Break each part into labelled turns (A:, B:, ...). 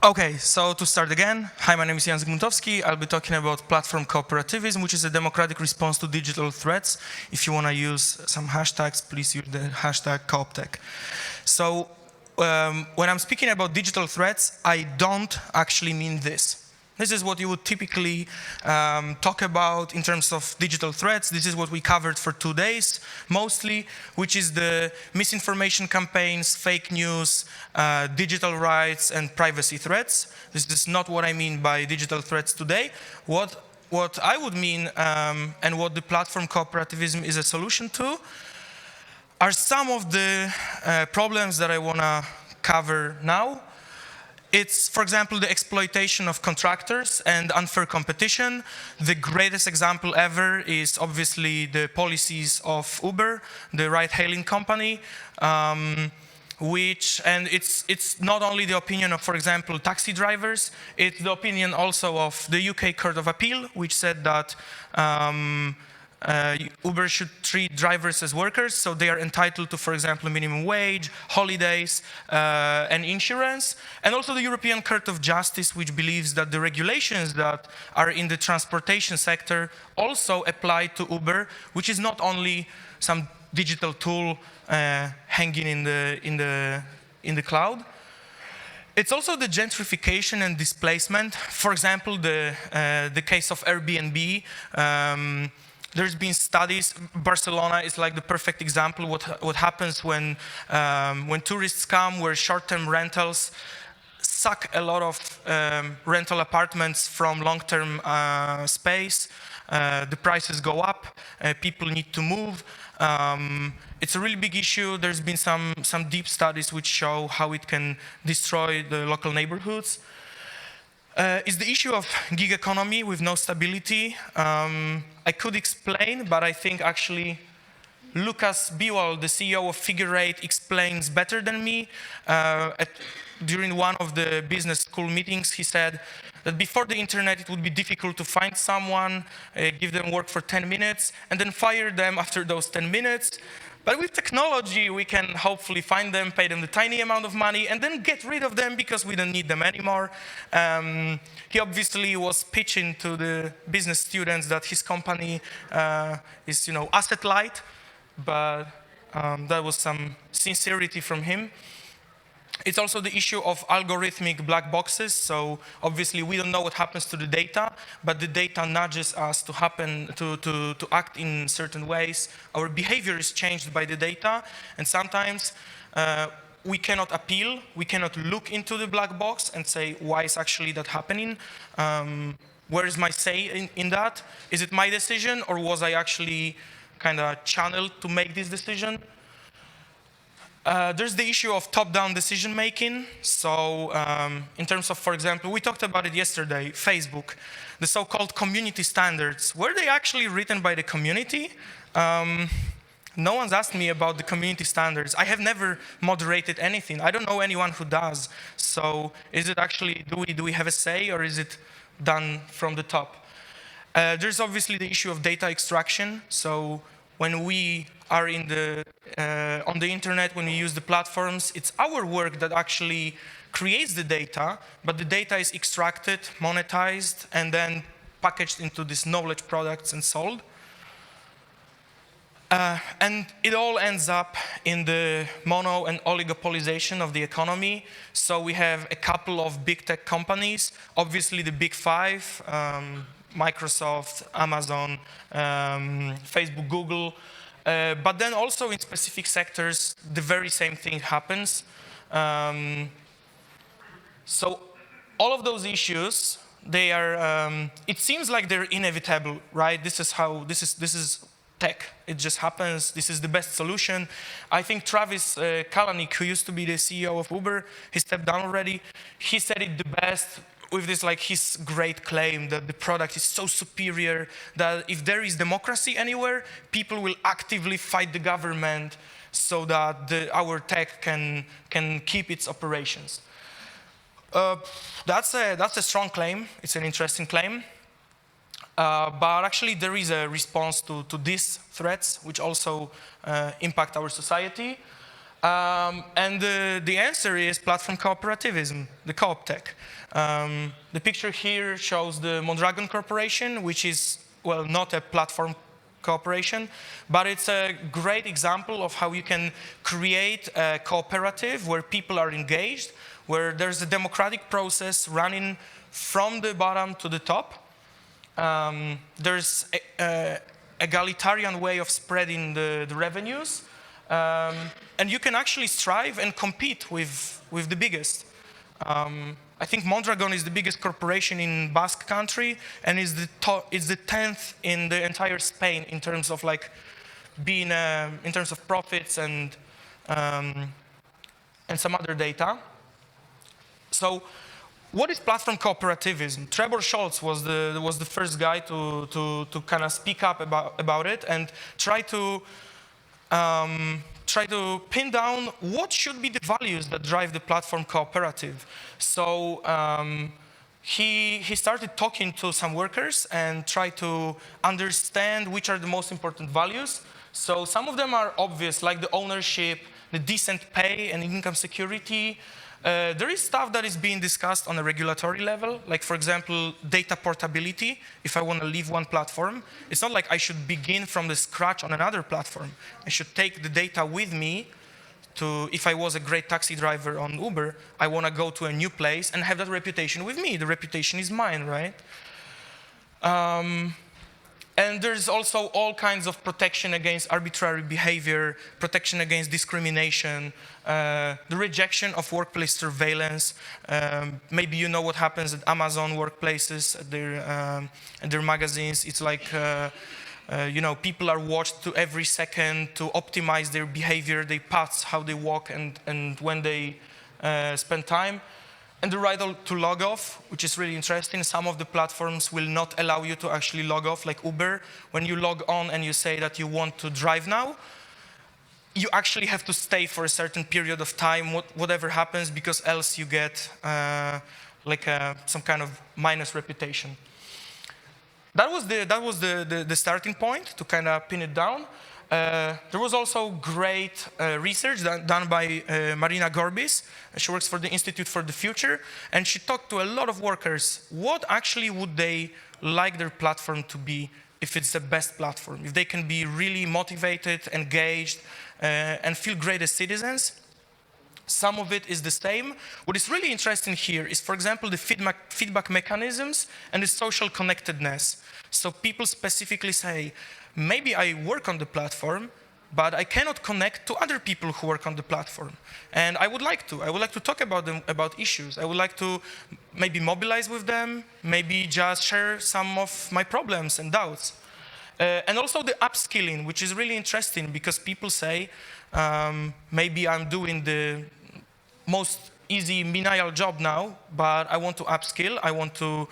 A: Okay, so to start again, hi, my name is Zygmuntowski. I'll be talking about platform cooperativism, which is a democratic response to digital threats. If you want to use some hashtags, please use the hashtag CoopTech. So when I'm speaking about digital threats, I don't actually mean this. This is what you would typically talk about in terms of digital threats. This is what we covered for 2 days, mostly, which is the misinformation campaigns, fake news, digital rights, and privacy threats. This is not what I mean by digital threats today. What I would mean, and what the platform cooperativism is a solution to, are some of the problems that I want to cover now. It's, for example, the exploitation of contractors and unfair competition. The greatest example ever is obviously the policies of Uber, the ride-hailing company, and it's not only the opinion of, for example, taxi drivers, it's the opinion also of the UK Court of Appeal, which said that Uber should treat drivers as workers, so they are entitled to, for example, minimum wage, holidays, and insurance. And also the European Court of Justice, which believes that the regulations that are in the transportation sector also apply to Uber, which is not only some digital tool hanging in the cloud. It's also the gentrification and displacement. For example, the case of Airbnb. There's been studies. Barcelona is like the perfect example. What happens when tourists come, where short-term rentals suck a lot of rental apartments from long-term space. The prices go up. People need to move. It's a really big issue. There's been some deep studies which show how it can destroy the local neighborhoods. Is the issue of gig economy with no stability. I could explain, but I think actually Lucas Biwal, the CEO of Figure 8, explains better than me. During one of the business school meetings, he said that before the internet, it would be difficult to find someone, give them work for 10 minutes, and then fire them after those 10 minutes. But with technology, we can hopefully find them, pay them the tiny amount of money, and then get rid of them because we don't need them anymore. He obviously was pitching to the business students that his company is, asset light, but that was some sincerity from him. It's also the issue of algorithmic black boxes. So obviously we don't know what happens to the data, but the data nudges us to act in certain ways. Our behavior is changed by the data, and sometimes we cannot appeal. We cannot look into the black box and say, why is actually that happening? Where is my say in that? Is it my decision, or was I actually kind of channeled to make this decision? There's the issue of top-down decision-making. So in terms of, for example, we talked about it yesterday, Facebook, the so-called community standards. Were they actually written by the community? No one's asked me about the community standards. I have never moderated anything. I don't know anyone who does. So is it actually, do we have a say, or is it done from the top? There's obviously the issue of data extraction. So when we are on the internet, when we use the platforms, it's our work that actually creates the data, but the data is extracted, monetized, and then packaged into these knowledge products and sold. And it all ends up in the mono and oligopolization of the economy. So we have a couple of big tech companies, obviously the big five, Microsoft, Amazon, Facebook, Google, but then also in specific sectors, the very same thing happens. So all of those issues, they are, it seems like they're inevitable, right? This is tech. It just happens. This is the best solution. I think Travis Kalanick, who used to be the CEO of Uber, he stepped down already. He said it the best with this, like, his great claim that the product is so superior that if there is democracy anywhere, people will actively fight the government so that our tech can keep its operations. That's a strong claim. It's an interesting claim. But actually, there is a response to these threats, which also impact our society. And the answer is platform cooperativism, the co-op tech. The picture here shows the Mondragon Corporation, which is, well, not a platform cooperation, but it's a great example of how you can create a cooperative where people are engaged, where there's a democratic process running from the bottom to the top. There's an egalitarian way of spreading the revenues. And you can actually strive and compete with the biggest. I think Mondragon is the biggest corporation in Basque country and is the 10th in the entire Spain in terms of like being in terms of profits and some other data. So, what is platform cooperativism? Trebor Scholz was the first guy to kind of speak up about it and try to pin down what should be the values that drive the platform cooperative. So he started talking to some workers and tried to understand which are the most important values. So some of them are obvious, like the ownership, the decent pay and income security. There is stuff that is being discussed on a regulatory level, like, for example, data portability. If I want to leave one platform, it's not like I should begin from the scratch on another platform. I should take the data with me to, if I was a great taxi driver on Uber, I want to go to a new place and have that reputation with me. The reputation is mine, right? And there's also all kinds of protection against arbitrary behavior, protection against discrimination, the rejection of workplace surveillance. Maybe you know what happens at Amazon workplaces, at their magazines. It's like, you know, people are watched to every second to optimize their behavior, their paths, how they walk, and when they spend time. And the right to log off, which is really interesting. Some of the platforms will not allow you to actually log off, like Uber. When you log on and you say that you want to drive now, you actually have to stay for a certain period of time, whatever happens, because else you get some kind of minus reputation. That was the starting point to kind of pin it down. There was also great research done by Marina Gorbis. She works for the Institute for the Future, and she talked to a lot of workers. What actually would they like their platform to be if it's the best platform? If they can be really motivated, engaged, and feel great as citizens? Some of it is the same. What is really interesting here is, for example, the feedback mechanisms and the social connectedness. So people specifically say, maybe I work on the platform, but I cannot connect to other people who work on the platform. And I would like to. I would like to talk about issues. I would like to maybe mobilize with them, maybe just share some of my problems and doubts. And also the upskilling, which is really interesting because people say, maybe I'm doing the most easy menial job now, but I want to upskill, I want to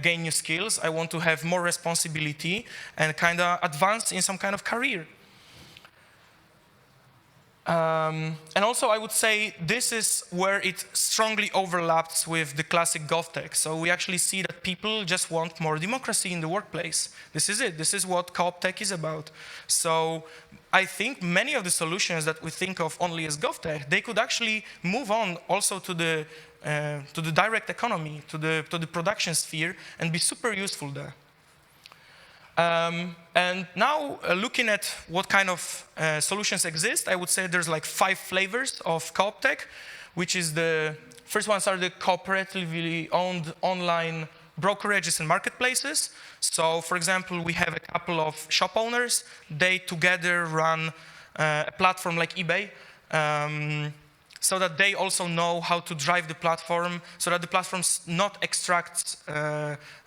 A: gain new skills, I want to have more responsibility and kind of advance in some kind of career. And also I would say this is where it strongly overlaps with the classic GovTech. So we actually see that people just want more democracy in the workplace. This is it. This is what co-op tech is about. So I think many of the solutions that we think of only as GovTech, they could actually move on also to the direct economy, to the production sphere, and be super useful there. And now, looking at what kind of solutions exist, I would say there's like 5 flavors of co-op tech, which is the first ones are the cooperatively owned online brokerages and marketplaces. So, for example, we have a couple of shop owners. They together run a platform like eBay, so that they also know how to drive the platform, so that the platform not extracts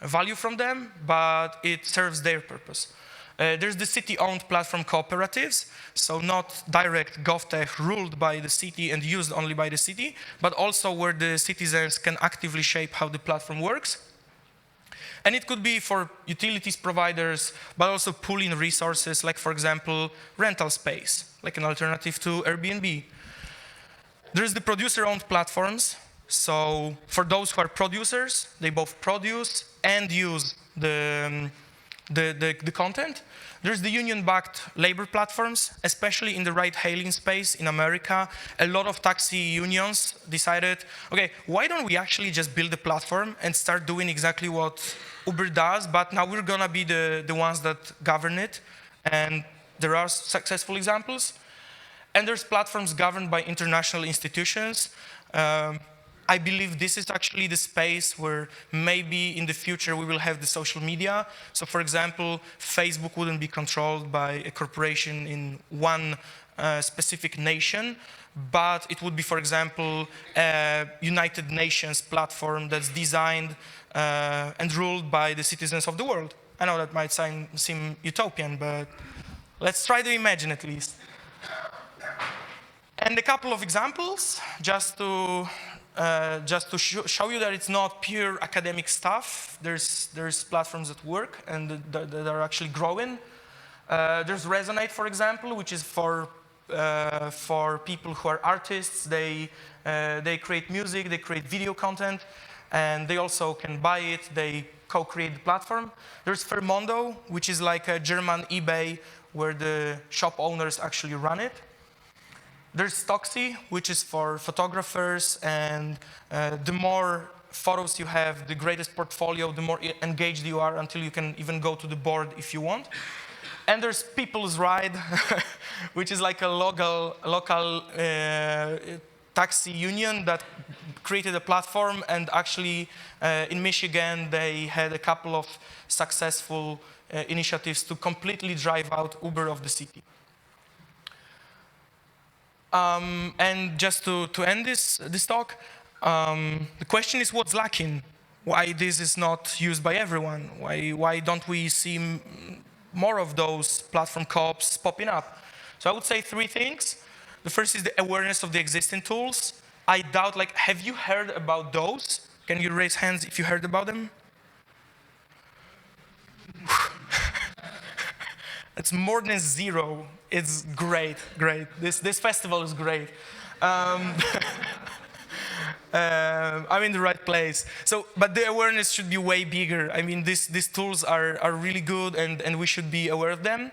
A: value from them, but it serves their purpose. There's the city-owned platform cooperatives, so not direct GovTech ruled by the city and used only by the city, but also where the citizens can actively shape how the platform works. And it could be for utilities providers, but also pooling resources, like, for example, rental space, like an alternative to Airbnb. There's the producer-owned platforms. So for those who are producers, they both produce and use the the content. There's the union-backed labor platforms, especially in the ride-hailing space in America. A lot of taxi unions decided, okay, why don't we actually just build a platform and start doing exactly what Uber does, but now we're gonna be the ones that govern it. And there are successful examples. And there's platforms governed by international institutions. I believe this is actually the space where maybe in the future we will have the social media. So for example, Facebook wouldn't be controlled by a corporation in one specific nation, but it would be, for example, a United Nations platform that's designed and ruled by the citizens of the world. I know that might seem utopian, but let's try to imagine at least. And a couple of examples, just to show you that it's not pure academic stuff. There's platforms that work and that are actually growing. There's Resonate, for example, which is for people who are artists. They create music, they create video content, and they also can buy it. They co-create the platform. There's Fermondo, which is like a German eBay where the shop owners actually run it. There's Stocksy, which is for photographers, and the more photos you have, the greatest portfolio, the more engaged you are until you can even go to the board if you want. And there's People's Ride, which is like a local taxi union that created a platform, and actually in Michigan they had a couple of successful initiatives to completely drive out Uber of the city. And just to end this talk, the question is what's lacking? Why this is not used by everyone? Why don't we see more of those platform co-ops popping up? So I would say three things. The first is the awareness of the existing tools. I doubt, like, have you heard about those? Can you raise hands if you heard about them? It's more than zero. It's great, great. This festival is great. I'm in the right place. So, but the awareness should be way bigger. I mean, these tools are really good, and we should be aware of them.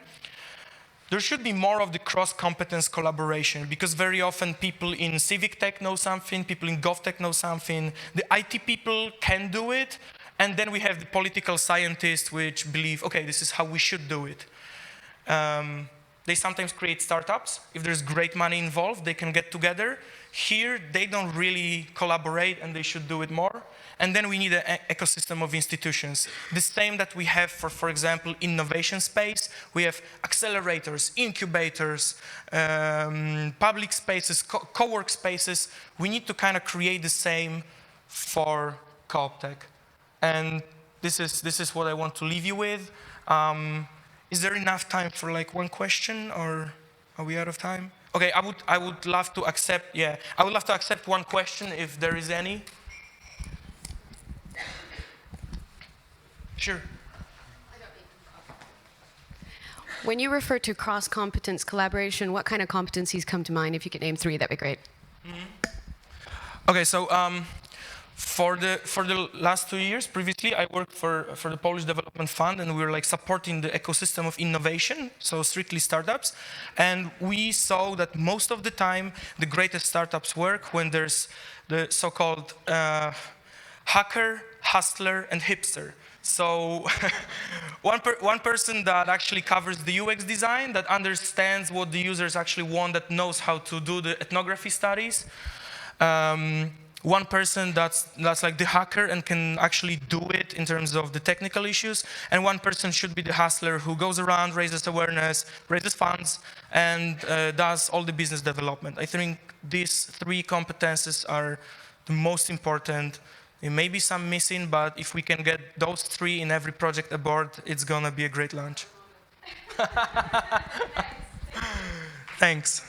A: There should be more of the cross-competence collaboration, because very often people in civic tech know something, people in gov tech know something, the IT people can do it, and then we have the political scientists which believe, okay, this is how we should do it. They sometimes create startups. If there's great money involved, they can get together. Here, they don't really collaborate, and they should do it more. And then we need an ecosystem of institutions. The same that we have for example, innovation space. We have accelerators, incubators, public spaces, co-work spaces. We need to kind of create the same for co-op tech. And this is what I want to leave you with. Is there enough time for like one question, or are we out of time? Okay, I would love to accept, I would love to accept one question if there is any. Sure.
B: When you refer to cross-competence collaboration, what kind of competencies come to mind? If you could name three, that'd be great.
A: Mm-hmm. Okay, so for the last 2 years, previously, I worked for the Polish Development Fund, and we were like supporting the ecosystem of innovation, so strictly startups. And we saw that most of the time, the greatest startups work when there's the so-called hacker, hustler, and hipster. So one person that actually covers the UX design, that understands what the users actually want, that knows how to do the ethnography studies. One person that's like the hacker and can actually do it in terms of the technical issues, and one person should be the hustler who goes around, raises awareness, raises funds, and does all the business development. I think these three competences are the most important. There may be some missing, but if we can get those three in every project aboard, it's gonna be a great launch. Thanks.